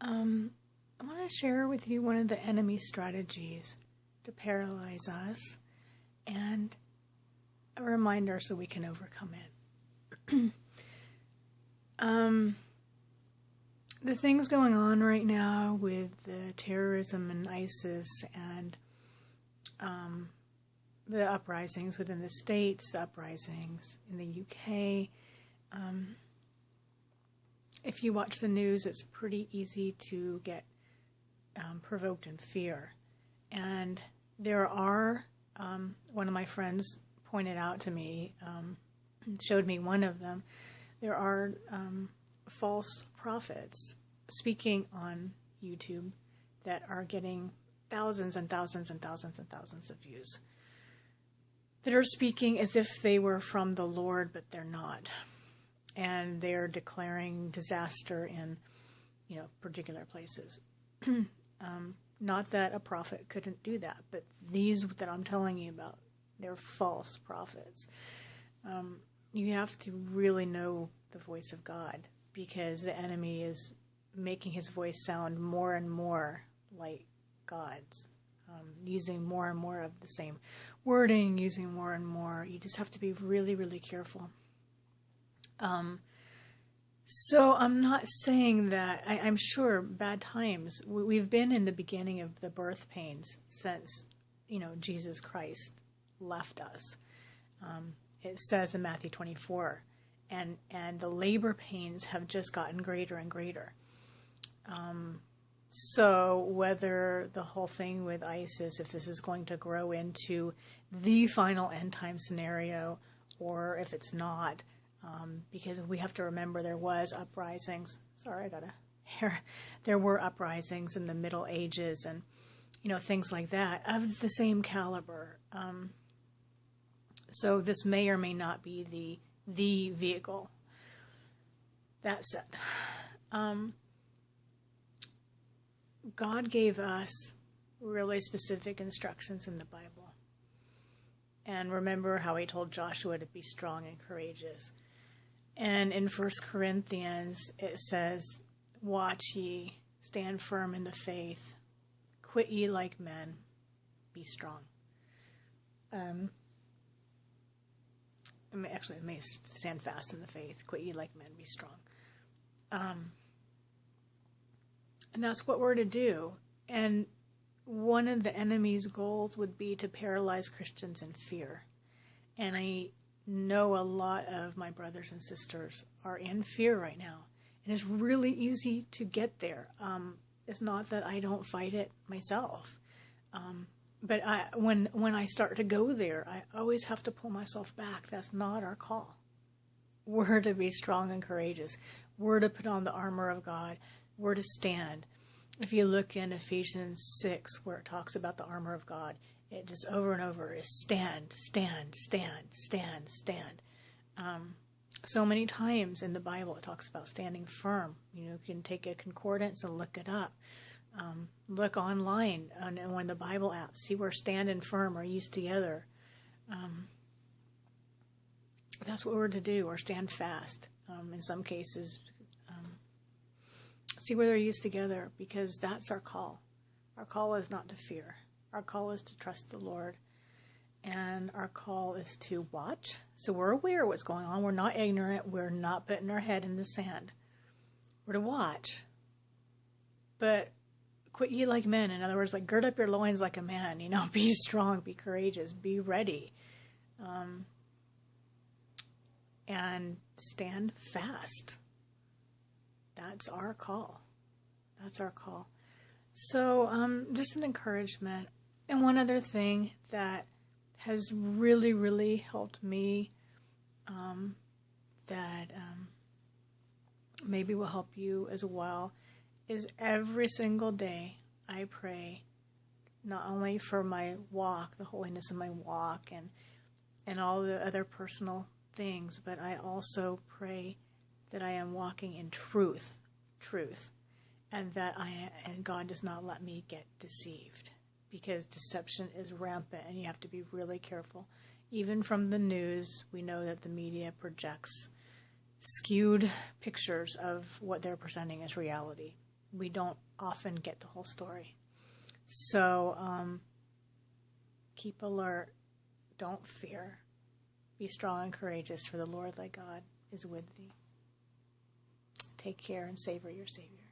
I want to share with you one of the enemy strategies to paralyze us and a reminder so we can overcome it. The things going on right now with the terrorism and ISIS and the uprisings within the States, the uprisings in the UK. If you watch the news, it's pretty easy to get provoked in fear. And there are, one of my friends pointed out to me, showed me one of them, there are false prophets speaking on YouTube that are getting thousands and thousands and thousands and thousands of views, that are speaking as if they were from the Lord, but they're not. And they're declaring disaster in, particular places. Not that a prophet couldn't do that, but these that I'm telling you about, they're false prophets. You have to really know the voice of God, because the enemy is making his voice sound more and more like God's, using more and more of the same wording, using more and more. You just have to be really, really careful. So I'm not saying that, I'm sure bad times, we've been in the beginning of the birth pains since, Jesus Christ left us. It says in Matthew 24, and the labor pains have just gotten greater and greater. So whether the whole thing with ISIS, if this is going to grow into the final end time scenario, or if it's not, because we have to remember there was uprisings. Sorry, I got a hair. There were uprisings in the Middle Ages and, things like that of the same caliber. So this may or may not be the vehicle. That said, God gave us really specific instructions in the Bible. And remember how he told Joshua to be strong and courageous. And in 1 Corinthians, it says, "Watch ye, stand firm in the faith, quit ye like men, be strong." It may stand fast in the faith, quit ye like men, be strong. And that's what we're to do. And one of the enemy's goals would be to paralyze Christians in fear. And I know a lot of my brothers and sisters are in fear right now. And it's really easy to get there. It's not that I don't fight it myself. But when I start to go there, I always have to pull myself back. That's not our call. We're to be strong and courageous. We're to put on the armor of God. We're to stand. If you look in Ephesians 6, where it talks about the armor of God, it just over and over is stand, stand, stand, stand, stand. So many times in the Bible it talks about standing firm. You can take a concordance and look it up. Look online on one of the Bible apps. See where stand and firm are used together. That's what we're to do, or stand fast. In some cases, see where they're used together, because that's our call. Our call is not to fear. Our call is to trust the Lord. And our call is to watch. So we're aware of what's going on. We're not ignorant. We're not putting our head in the sand. We're to watch. But quit ye like men. In other words, like gird up your loins like a man. Be strong, be courageous, be ready. And stand fast. That's our call. That's our call. So just an encouragement. And one other thing that has really, really helped me, that maybe will help you as well, is every single day I pray not only for my walk, the holiness of my walk, and all the other personal things, but I also pray that I am walking in truth, and that and God does not let me get deceived, because deception is rampant, and you have to be really careful. Even from the news, we know that the media projects skewed pictures of what they're presenting as reality. we don't often get the whole story. So keep alert, don't fear, be strong and courageous, for the Lord thy God is with thee. Take care and savor your Savior.